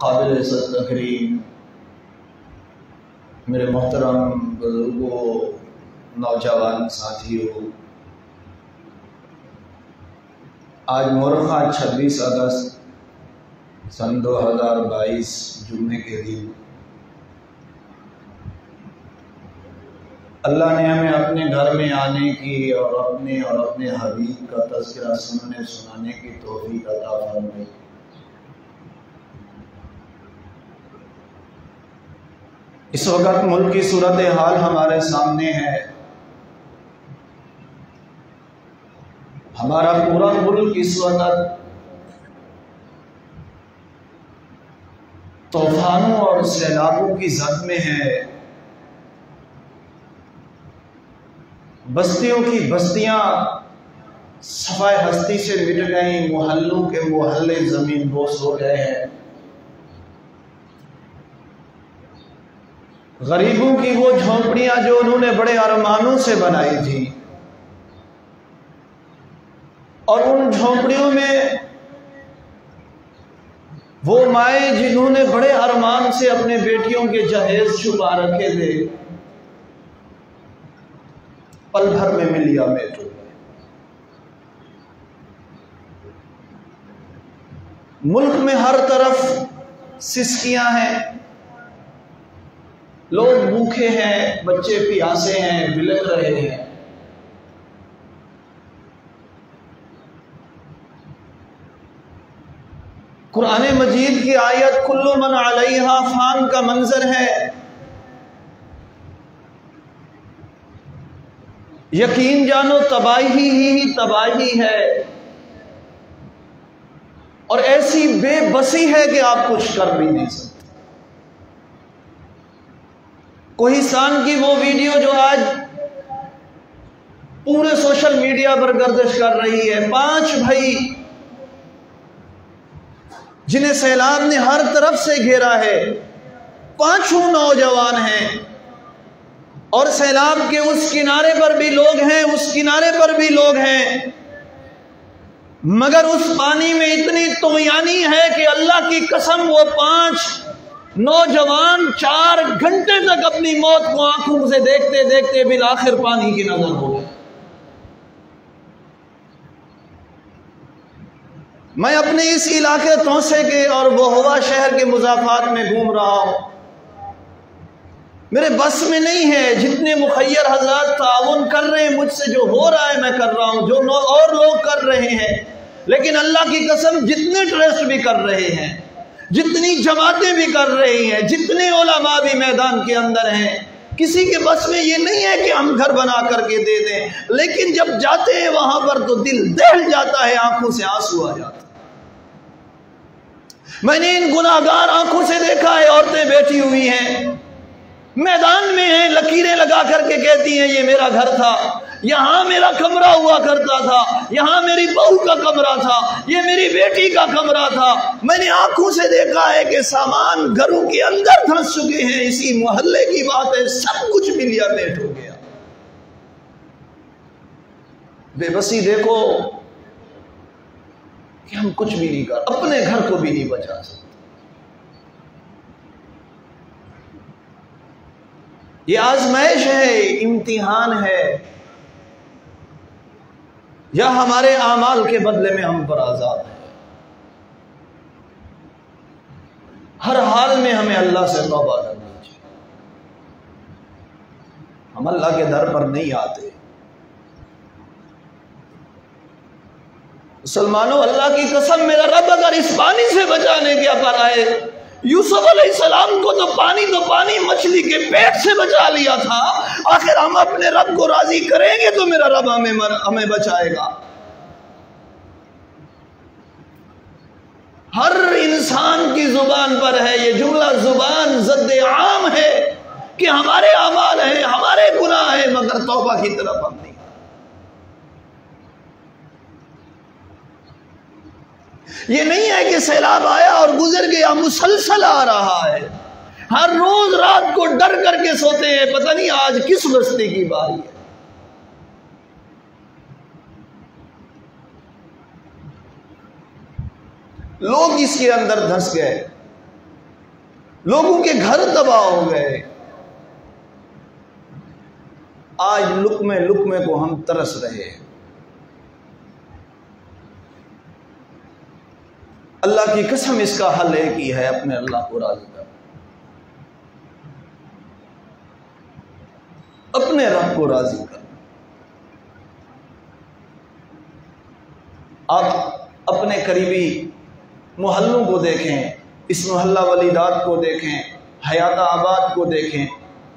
काबिल इज़्ज़त तकरीम मेरे मोहतरम बुजुर्गों, नौजवान साथियों, आज मुअर्रखा 26 अगस्त सन 2022 जुम्मे के दिन अल्लाह ने हमें अपने घर में आने की और अपने हबीब का तज़किरा सुनने सुनाने की तौफीक अता फरमाई। इस वक्त मुल्क की सूरत हाल हमारे सामने है। हमारा पूरा मुल्क इस वक्त तूफानों और सैलाबों की जद में है। बस्तियों की बस्तियां सफाए हस्ती से मिट गई, मोहल्लों के मोहल्ले जमीन बोस हो गए हैं। गरीबों की वो झोंपड़ियां जो उन्होंने बड़े अरमानों से बनाई थी, और उन झोंपड़ियों में वो माए जिन्होंने बड़े अरमान से अपने बेटियों के जहेज छुपा रखे थे, पल भर में मिलिया में तो मुल्क में हर तरफ सिसकियां हैं, लोग भूखे हैं, बच्चे प्यासे हैं, बिलख रहे हैं। कुरान मजीद की आयत कुल्लु मन अलैहा फान का मंजर है। यकीन जानो तबाही ही तबाही है, और ऐसी बेबसी है कि आप कुछ कर भी नहीं सकते। कोहिस्तान की वो वीडियो जो आज पूरे सोशल मीडिया पर गर्दिश कर रही है, 5 भाई जिन्हें सैलाब ने हर तरफ से घेरा है, 5 नौजवान हैं, और सैलाब के उस किनारे पर भी लोग हैं, उस किनारे पर भी लोग हैं, मगर उस पानी में इतनी तुग़यानी है कि अल्लाह की कसम वो 5 नौजवान 4 घंटे तक अपनी मौत को आंखों से देखते देखते बिल आखिर पानी की नजर हो गए। मैं अपने इस इलाके तौसे के और वोहवा शहर के मुज़ाफ़ात में घूम रहा हूं। मेरे बस में नहीं है, जितने मुखय्यर हज़रात ताउन कर रहे हैं, मुझसे जो हो रहा है मैं कर रहा हूं, जो और लोग कर रहे हैं, लेकिन अल्लाह की कसम जितने ट्रस्ट भी कर रहे हैं, जितनी जमातें भी कर रही हैं, जितने उलमा भी मैदान के अंदर हैं, किसी के बस में ये नहीं है कि हम घर बना करके दे दें। लेकिन जब जाते हैं वहां पर तो दिल दहल जाता है, आंखों से आंसू आ जाते हैं। मैंने इन गुनाहगार आंखों से देखा है, औरतें बैठी हुई हैं, मैदान में हैं, लकीरें लगा करके कहती हैं ये मेरा घर था, यहां मेरा कमरा हुआ करता था, यहां मेरी बहू का कमरा था, ये मेरी बेटी का कमरा था। मैंने आंखों से देखा है कि सामान घरों के अंदर धंस चुके हैं। इसी मोहल्ले की बात है, सब कुछ मिलिया मेट हो गया। बेबसी देखो कि हम कुछ भी नहीं कर, अपने घर को भी नहीं बचा सकते। ये आजमाइश है, इम्तिहान है, या हमारे आमाल के बदले में हम पर आजाद हैं। हर हाल में हमें अल्लाह से तौबा करनी चाहिए। हम अल्लाह के दर पर नहीं आते। मुसलमानों, अल्लाह की कसम, मेरा रब अगर इस पानी से बचाने के पर आए, यूसुफ अलैहिस्सलाम को तो पानी मछली के पेट से बचा लिया था। आखिर हम अपने रब को राजी करेंगे तो मेरा रब हमें बचाएगा। हर इंसान की जुबान पर है ये जुमला, जुबान ज़द्दे आम है कि हमारे अमाल हैं, हमारे गुनाह हैं, मगर तौबा की तरफ हम नहीं। ये नहीं है कि सैलाब आया और गुजर गया, मुसलसल आ रहा है। हर रोज रात को डर करके सोते हैं, पता नहीं आज किस बस्ती की बारी है। लोग इसके अंदर धंस गए, लोगों के घर तबाह हो गए। आज लुक्मे लुक्मे को हम तरस रहे हैं। अल्लाह की कसम, इसका हल एक ही है, अपने अल्लाह को राजी कर, अपने रब को राजी कर। आप अपने करीबी मोहल्लों को देखें, इस मोहल्ला वलीदात को देखें, हयात आबाद को देखें,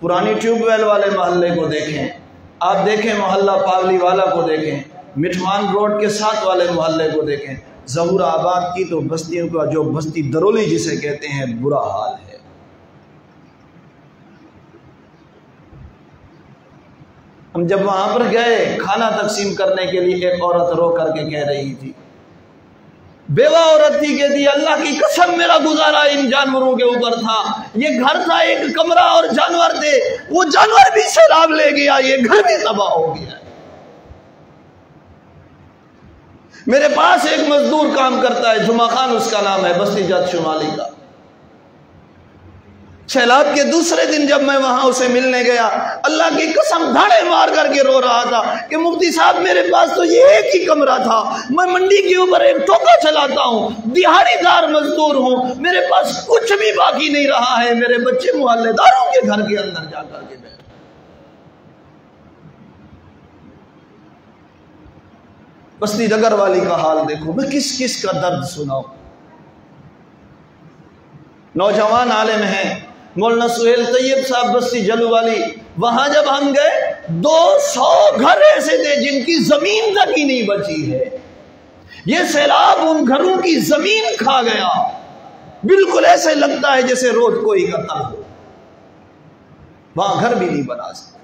पुरानी ट्यूबवेल वाले मोहल्ले को देखें, आप देखें मोहल्ला पागली वाला को देखें, मिठवान रोड के साथ वाले मोहल्ले को देखें, ज़हूर आबाद की तो बस्तियों का, जो बस्ती दरोली जिसे कहते हैं, बुरा हाल है। हम जब वहां पर गए खाना तकसीम करने के लिए, एक औरत रो करके कह रही थी, बेवा औरत थी, कहती अल्लाह की कसम मेरा गुजारा इन जानवरों के ऊपर था। ये घर था, एक कमरा और जानवर थे, वो जानवर भी सैलाब ले गया, ये घर भी तबाह हो गया। मेरे पास एक मजदूर काम करता है, जुमा खान उसका नाम है, बस्ती जात शुमाली का। सैलाब के दूसरे दिन जब मैं वहां उसे मिलने गया, अल्लाह की कसम धाड़े मार करके रो रहा था कि मुफ्ती साहब मेरे पास तो ये एक ही कमरा था, मैं मंडी के ऊपर एक ठोका चलाता हूँ, दिहाड़ीदार मजदूर हूँ, मेरे पास कुछ भी बाकी नहीं रहा है, मेरे बच्चे मुहल्लेदारों के घर के अंदर जाकर के बैठे। बस्ती नगर वाली का हाल देखो, मैं किस किस का दर्द सुनाऊं। नौजवान आलिम हैं मौलाना सुहेल तैयब साहब बस्ती जलू वाली, वहां जब हम गए 200 घर ऐसे थे जिनकी जमीन तक ही नहीं बची है। ये सैलाब उन घरों की जमीन खा गया, बिल्कुल ऐसे लगता है जैसे रोज कोई कत्ल हो, वहां घर भी नहीं बना सकते।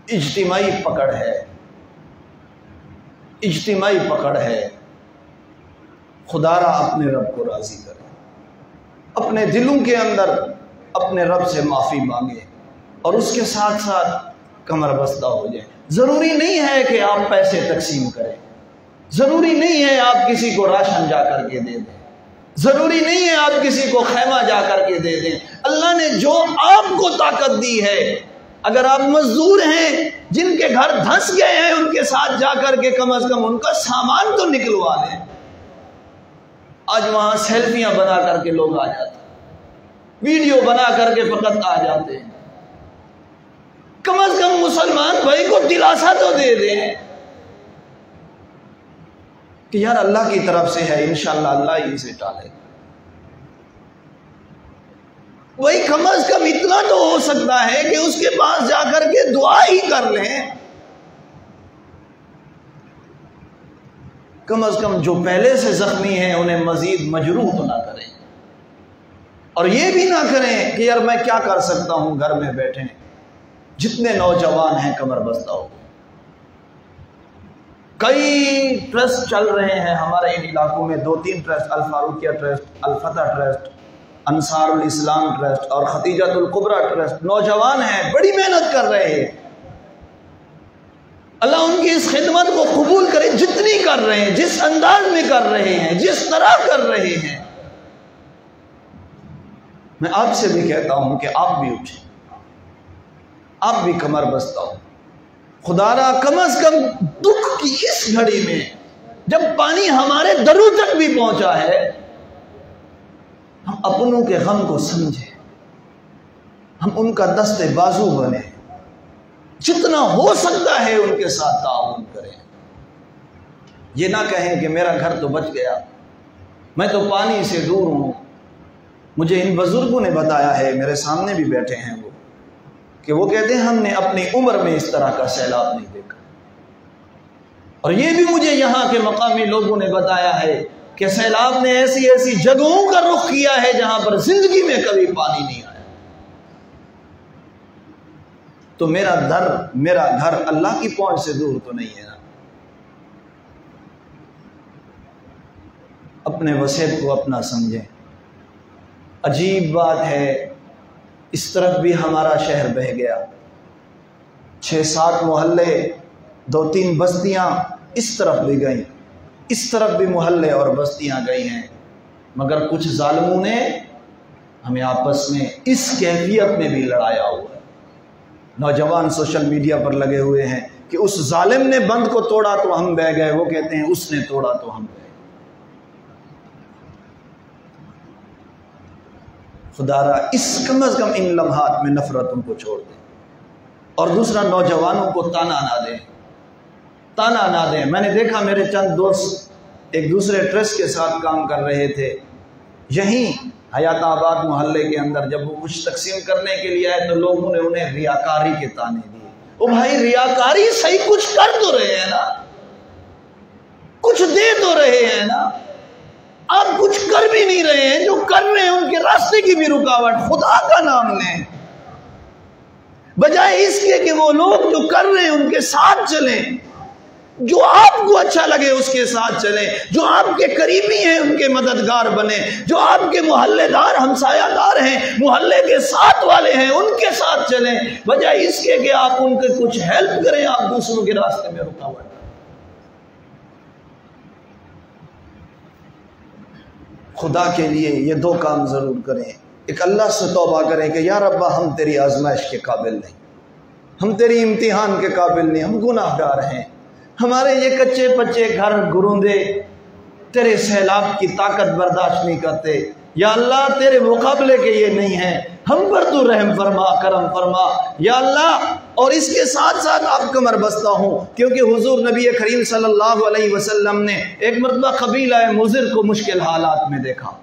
इज्तिमाई पकड़ है, इज्तिमाई पकड़ है। खुदारा अपने रब को राजी करे, अपने दिलों के अंदर अपने रब से माफ़ी मांगे और उसके साथ साथ कमर बस्ता हो जाए। ज़रूरी नहीं है कि आप पैसे तकसीम करें, ज़रूरी नहीं है आप किसी को राशन जा कर के दे दें, ज़रूरी नहीं है आप किसी को खैमा जा कर के दे दें। अल्लाह ने जो आपको ताकत दी है, अगर आप मजदूर हैं जिनके घर धंस गए हैं, उनके साथ जाकर के कम से कम उनका सामान तो निकलवा लें। आज वहां सेल्फियां बना करके लोग आ जाते, वीडियो बना करके फकत आ जाते हैं। कम से कम मुसलमान भाई को दिलासा तो दे दें कि यार अल्लाह की तरफ से है, इंशाअल्लाह अल्लाह ही इसे टाले। वही कम से कम इतना तो हो सकता है कि उसके पास जाकर के दुआ ही कर लें। कम से कम जो पहले से जख्मी हैं उन्हें मजीद मजरूह तो ना करें, और ये भी ना करें कि यार मैं क्या कर सकता हूं, घर में बैठे। जितने नौजवान हैं कमर बस्ता हो, कई ट्रस्ट चल रहे हैं हमारे इन इलाकों में, 2-3 ट्रस्ट, अल फारूकिया ट्रस्ट, अल फतह ट्रस्ट, अंसारुल इस्लाम ट्रस्ट और खतीजतुल कुबरा ट्रस्ट। नौजवान हैं, बड़ी मेहनत कर रहे हैं। अल्लाह उनकी इस खिदमत को कबूल करे, जितनी कर रहे हैं, जिस अंदाज में कर रहे हैं, जिस तरह कर रहे हैं। मैं आपसे भी कहता हूं कि आप भी उठें, आप भी कमर बस्ता हो। खुदारा कम से कम दुख की इस घड़ी में, जब पानी हमारे दरों तक भी पहुंचा है, हम अपनों के गम को समझें, हम उनका दस्ते बाजू बने, जितना हो सकता है उनके साथ ताउन करें। ये ना कहें कि मेरा घर तो बच गया, मैं तो पानी से दूर हूं। मुझे इन बुजुर्गों ने बताया है, मेरे सामने भी बैठे हैं वो, कि वो कहते हैं हमने अपनी उम्र में इस तरह का सैलाब नहीं देखा। और ये भी मुझे यहाँ के मकामी लोगों ने बताया है कि सैलाब ने ऐसी ऐसी जगहों का रुख किया है जहां पर जिंदगी में कभी पानी नहीं आया। तो मेरा घर अल्लाह की पहुंच से दूर तो नहीं है ना। अपने वसीयत को अपना समझें। अजीब बात है, इस तरफ भी हमारा शहर बह गया, 6-7 मोहल्ले 2-3 बस्तियां इस तरफ भी गई, इस तरफ भी मोहल्ले और बस्तियां गई हैं, मगर कुछ जालिमों ने हमें आपस में इस कैफियत में भी लड़ाया हुआ है। नौजवान सोशल मीडिया पर लगे हुए हैं कि उस जालिम ने बंद को तोड़ा तो हम बह गए, वो कहते हैं उसने तोड़ा तो हम बह गए। खुदारा इस कम अज कम इन लम्हात में नफरतों को छोड़ दें। और दूसरा, नौजवानों को ताना ना दें, ताना ना दें। मैंने देखा मेरे चंद दोस्त एक दूसरे ट्रस्ट के साथ काम कर रहे थे, यहीं हयाताबाद मोहल्ले के अंदर, जब वो कुछ तकसीम करने के लिए आए तो लोगों ने उन्हें रियाकारी के ताने दिए। ओ भाई, रियाकारी सही, कुछ कर तो रहे हैं ना, कुछ दे तो रहे हैं ना, आप कुछ कर भी नहीं रहे हैं, जो कर रहे हैं उनके रास्ते की भी रुकावट। खुदा का नाम लें, बजाय इसके कि वो लोग जो कर रहे हैं उनके साथ चलें, जो आपको अच्छा लगे उसके साथ चलें, जो आपके करीबी हैं उनके मददगार बने, जो आपके मोहल्लेदार हमसायादार हैं, मोहल्ले के साथ वाले हैं, उनके साथ चलें, बजाय इसके कि आप उनके कुछ हेल्प करें, आप दूसरों के रास्ते में रुकावट। खुदा के लिए ये 2 काम जरूर करें। एक, अल्लाह से तौबा करें कि या रब्बा हम तेरी आजमाइश के काबिल नहीं, हम तेरी इम्तिहान के काबिल नहीं, हम गुनाहगार हैं, हमारे ये कच्चे पच्चे घर गुरूंदे तेरे सैलाब की ताकत बर्दाश्त नहीं करते। या अल्लाह तेरे मुकाबले के ये नहीं है, हम पर तू रहम फरमा, करम फरमा या अल्लाह। और इसके साथ साथ आप कमर बस्ता हूँ, क्योंकि हुजूर नबी करीम सल्लल्लाहु अलैहि वसल्लम ने एक मरतबा कबीला मुज़िर को मुश्किल हालात में देखा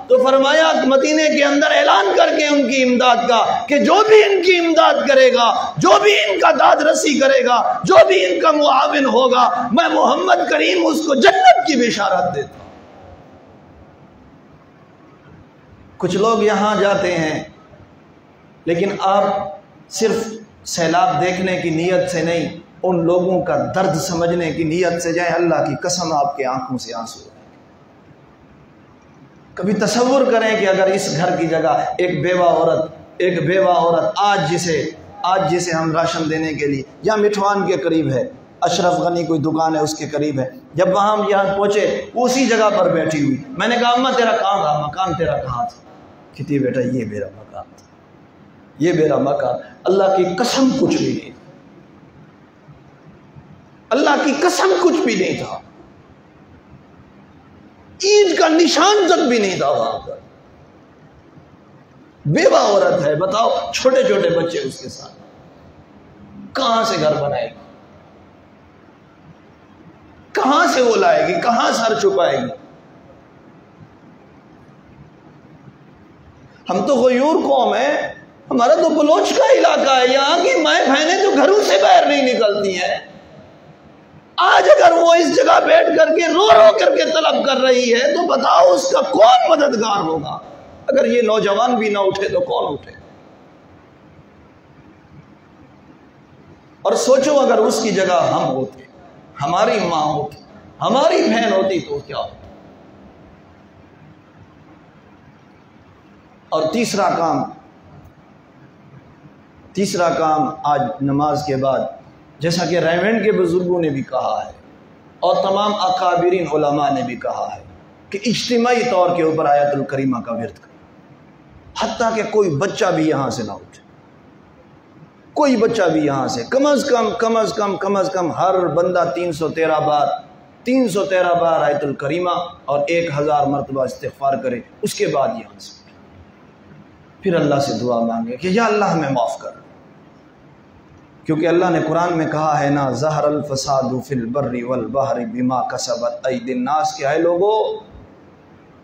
तो फरमाया मदीने के अंदर ऐलान करके उनकी इमदाद का कि जो भी इनकी इमदाद करेगा, जो भी इनका दाद रसी करेगा, जो भी इनका मुआविन होगा, मैं मोहम्मद करीम उसको जन्नत की बिशारत देता। कुछ लोग यहां जाते हैं, लेकिन आप सिर्फ सैलाब देखने की नीयत से नहीं, उन लोगों का दर्द समझने की नीयत से जाए। अल्लाह की कसम, आपके आंखों से आंसू। कभी तसव्वुर करें कि अगर इस घर की जगह एक बेवा औरत आज जिसे हम राशन देने के लिए, या मिठवान के करीब है, अशरफ गनी कोई दुकान है उसके करीब है, जब वहाँ हम यहाँ पहुँचे उसी जगह पर बैठी हुई, मैंने कहा अम्मा तेरा कहाँ था, मकान तेरा कहाँ था? कहती बेटा ये मेरा मकान था, ये मेरा मकान। अल्लाह की कसम कुछ भी नहीं, अल्लाह की कसम कुछ भी नहीं था, ईद का निशान तक भी नहीं था वहां पर। बेवा औरत है, बताओ, छोटे छोटे बच्चे उसके साथ, कहां से घर बनाएगी, कहां से वो लाएगी, कहां सर छुपाएगी? हम तो गयूर कौम है, हमारा तो बलोच का इलाका है, यहां की माए बहनें तो घरों से बाहर नहीं निकलती हैं। आज अगर वो इस जगह बैठ करके रो रो करके तलब कर रही है, तो बताओ उसका कौन मददगार होगा? अगर ये नौजवान भी ना उठे तो कौन उठे? और सोचो अगर उसकी जगह हम होते, हमारी माँ होती, हमारी बहन होती, तो क्या होता? और तीसरा काम आज नमाज के बाद, जैसा कि रेवेंट के बुजुर्गों ने भी कहा है और तमाम अकाबिरीन उलमा ने भी कहा है कि इज्तिमाई तौर के ऊपर आयतुल करीमा का विर्द करें, हत्ता कि कोई बच्चा भी यहाँ से ना उठे, कोई बच्चा भी यहाँ से कम अज़ कम हर बंदा 313 बार आयतुल करीमा और 1000 मरतबा इस्तिग़फ़ार करे, उसके बाद यहाँ से उठे, फिर अल्लाह से दुआ मांगे कि या अल्लाह हमें माफ़ कर। क्योंकि अल्लाह ने कुरान में कहा है ना, ज़हरल फ़सादु फ़िल बर्रि वल बहरि बिमा कसबत अयदिन नास, के है लोगों,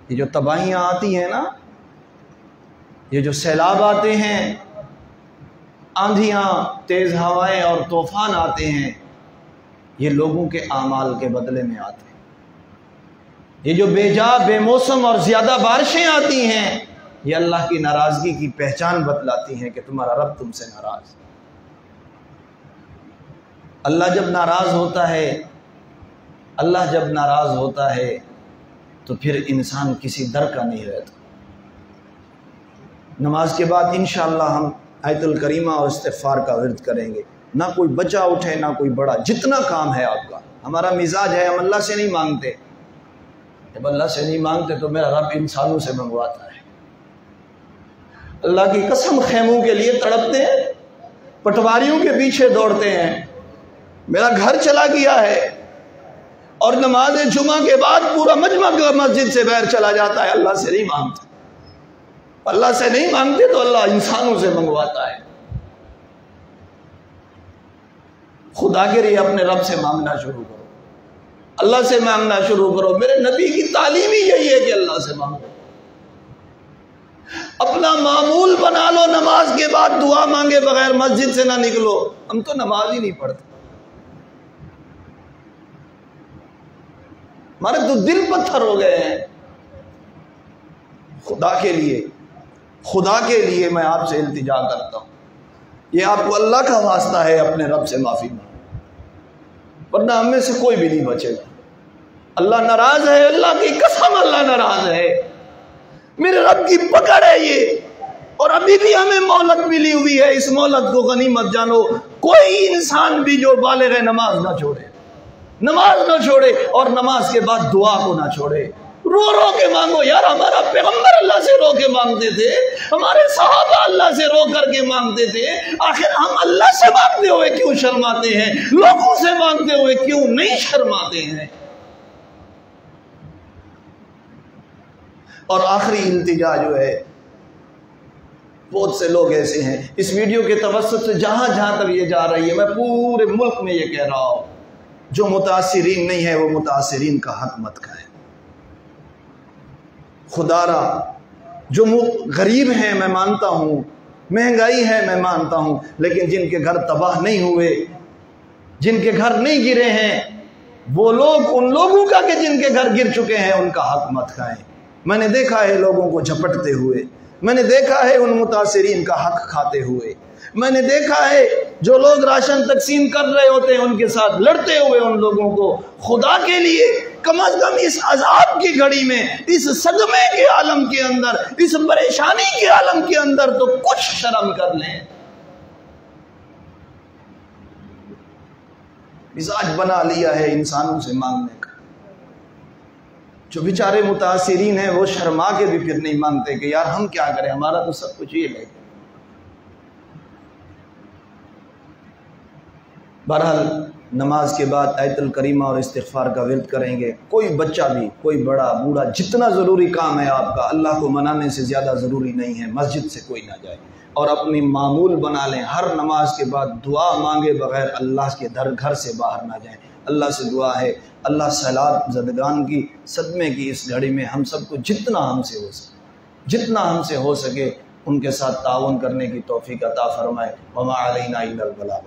ये जो तबाहियाँ आती हैं ना, ये जो सैलाब आते हैं, आंधियाँ, तेज़ हवाएं और तूफ़ान आते हैं, ये लोगों के आमाल के बदले में आते हैं। ये जो बेजा बेमौसम और ज़्यादा बारिशें आती हैं, ये अल्लाह की नाराज़गी की पहचान बतलाती हैं कि तुम्हारा रब तुमसे नाराज़। अल्लाह जब नाराज़ होता है तो फिर इंसान किसी दर का नहीं रहता। नमाज के बाद इंशाअल्लाह हम आयतुल करीमा और इस्तिग़फ़ार का विर्द करेंगे। ना कोई बच्चा उठे ना कोई बड़ा, जितना काम है आपका। हमारा मिजाज है हम अल्लाह से नहीं मांगते, जब अल्लाह से नहीं मांगते तो मेरा रब इंसानों से मंगवाता है। अल्लाह की कसम खेमों के लिए तड़पते हैं, पटवारियों के पीछे दौड़ते हैं, मेरा घर चला गया है, और नमाज जुमा के बाद पूरा मजमा मस्जिद से बाहर चला जाता है। अल्लाह से नहीं मांगते, अल्लाह से नहीं मांगते तो अल्लाह इंसानों से मंगवाता है। खुदा के लिए अपने रब से मांगना शुरू करो, अल्लाह से मांगना शुरू करो। मेरे नबी की तालीम ही यही है कि अल्लाह से मांगो। अपना मामूल बना लो, नमाज के बाद दुआ मांगे बगैर मस्जिद से ना निकलो। हम तो नमाज ही नहीं पढ़ते, हमारे तो दिल पत्थर हो गए हैं। खुदा के लिए मैं आपसे इल्तिजा करता हूं, ये आपको अल्लाह का वास्ता है, अपने रब से माफी मांगो, वरना हम में से कोई भी नहीं बचेगा। अल्लाह नाराज है, अल्लाह की कसम अल्लाह नाराज है, मेरे रब की पकड़ है ये। और अभी भी हमें मोहलत मिली हुई है, इस मोहलत को गनीमत जानो। कोई इंसान भी जो बालिग है नमाज ना छोड़े, नमाज ना छोड़े, और नमाज के बाद दुआ को ना छोड़े। रो रो के मांगो यार, हमारा पैगंबर अल्लाह से रो के मांगते थे, हमारे सहाबा अल्लाह से रो करके मांगते थे। आखिर हम अल्लाह से मांगते हुए क्यों शर्माते हैं, लोगों से मांगते हुए क्यों नहीं शर्माते हैं। और आखिरी इल्तिजा जो है, बहुत से लोग ऐसे हैं, इस वीडियो के तवस्सुत से जहां जहां तक ये जा रही है, मैं पूरे मुल्क में ये कह रहा हूं, जो मुतासिरीन नहीं है वो मुतासिरीन का हक मत खाए। खुदारा जो गरीब हैं मैं मानता हूँ, महंगाई है मैं मानता हूँ, लेकिन जिनके घर तबाह नहीं हुए, जिनके घर नहीं गिरे हैं, वो लोग उन लोगों का कि जिनके घर गिर चुके हैं उनका हक मत खाएं। मैंने देखा है लोगों को झपटते हुए, मैंने देखा है उन मुतासिरीन का हक खाते हुए, मैंने देखा है जो लोग राशन तकसीम कर रहे होते हैं उनके साथ लड़ते हुए उन लोगों को। खुदा के लिए कम अज कम इस अजाब की घड़ी में, इस सदमे के आलम के अंदर, इस परेशानी के आलम के अंदर तो कुछ शर्म कर लें। मिजाज बना लिया है इंसानों से मांगने का। जो बेचारे मुतासिरीन हैं वो शर्मा के भी फिर नहीं मांगते कि यार हम क्या करें, हमारा तो सब कुछ ये है। बहरहाल नमाज के बाद आयतुल करीमा और इस्तिग़फ़ार का विर्द करेंगे। कोई बच्चा भी, कोई बड़ा बूढ़ा, जितना ज़रूरी काम है आपका, अल्लाह को मनाने से ज़्यादा ज़रूरी नहीं है। मस्जिद से कोई ना जाए और अपनी मामूल बना लें, हर नमाज के बाद दुआ मांगे बगैर अल्लाह के घर से बाहर ना जाए। अल्लाह से दुआ है अल्लाह सैलाब ज़दगान की, सदमे की इस घड़ी में हम सबको जितना हमसे हो सके उनके साथ ताउन करने की तौफ़ीक़ अता फ़रमाए। वमा अलैना इल्लल बलाग।